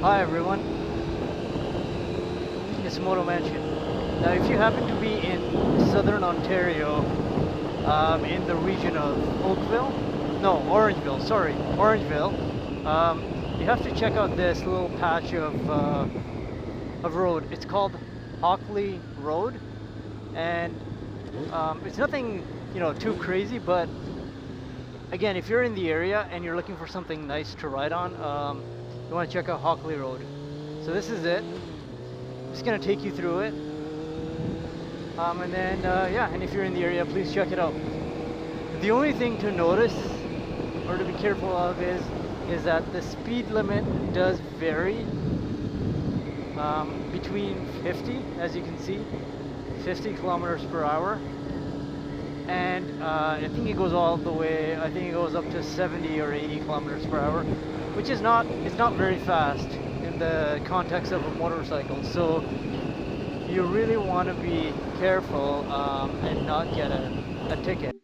Hi everyone, it's Moto Mansion. Now if you happen to be in southern Ontario, in the region of Orangeville, you have to check out this little patch of road. It's called Hockley Road, and it's nothing, too crazy, but again, if you're in the area and you're looking for something nice to ride on, you want to check out Hockley Road. So this is it. I'm just gonna take you through it, and then yeah, and if you're in the area, please check it out. The only thing to notice or to be careful of is that the speed limit does vary between 50, as you can see, 50 kilometers per hour, and I think it goes all the way, I think it goes up to 70 or 80 kilometers per hour, which is not, it's not very fast in the context of a motorcycle. So you really want to be careful and not get a ticket.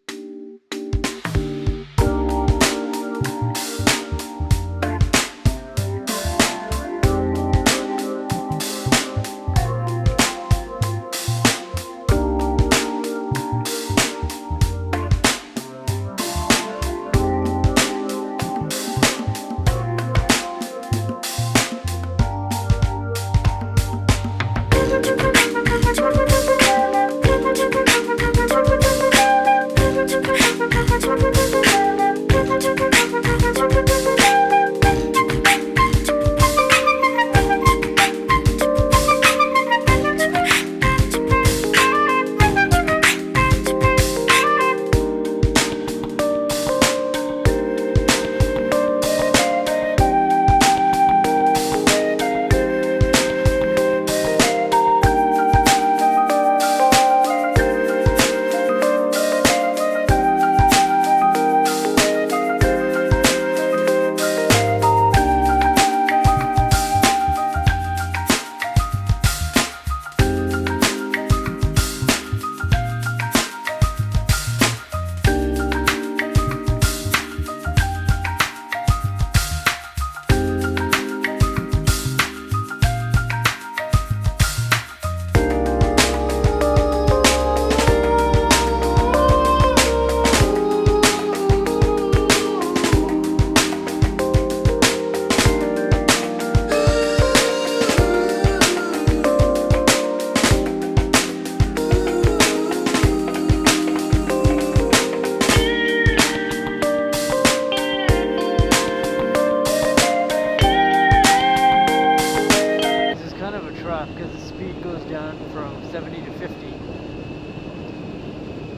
Because the speed goes down from 70 to 50,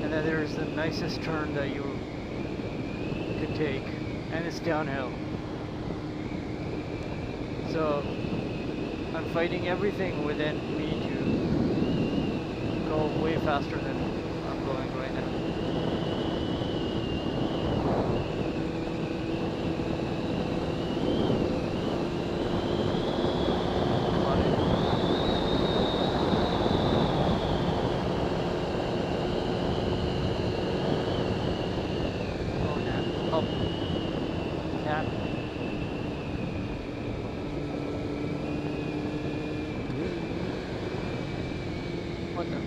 and then there's the nicest turn that you could take, and it's downhill. So I'm fighting everything within me to go way faster than I'm going right now. Cat. What the?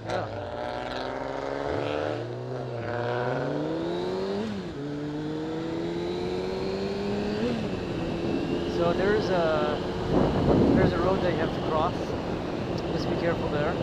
Oh. So there's a road that you have to cross. Just be careful there.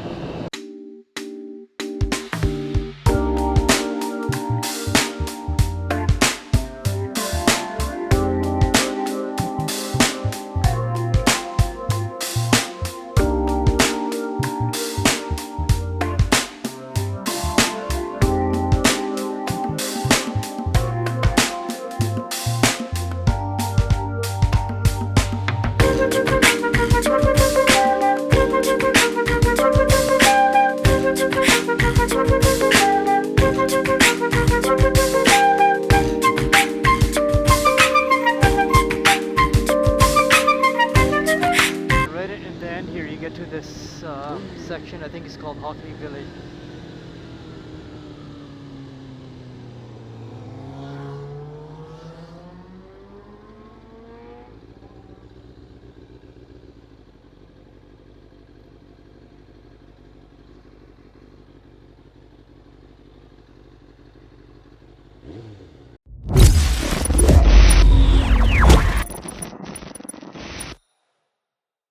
Section, I think it's called Hockley Village,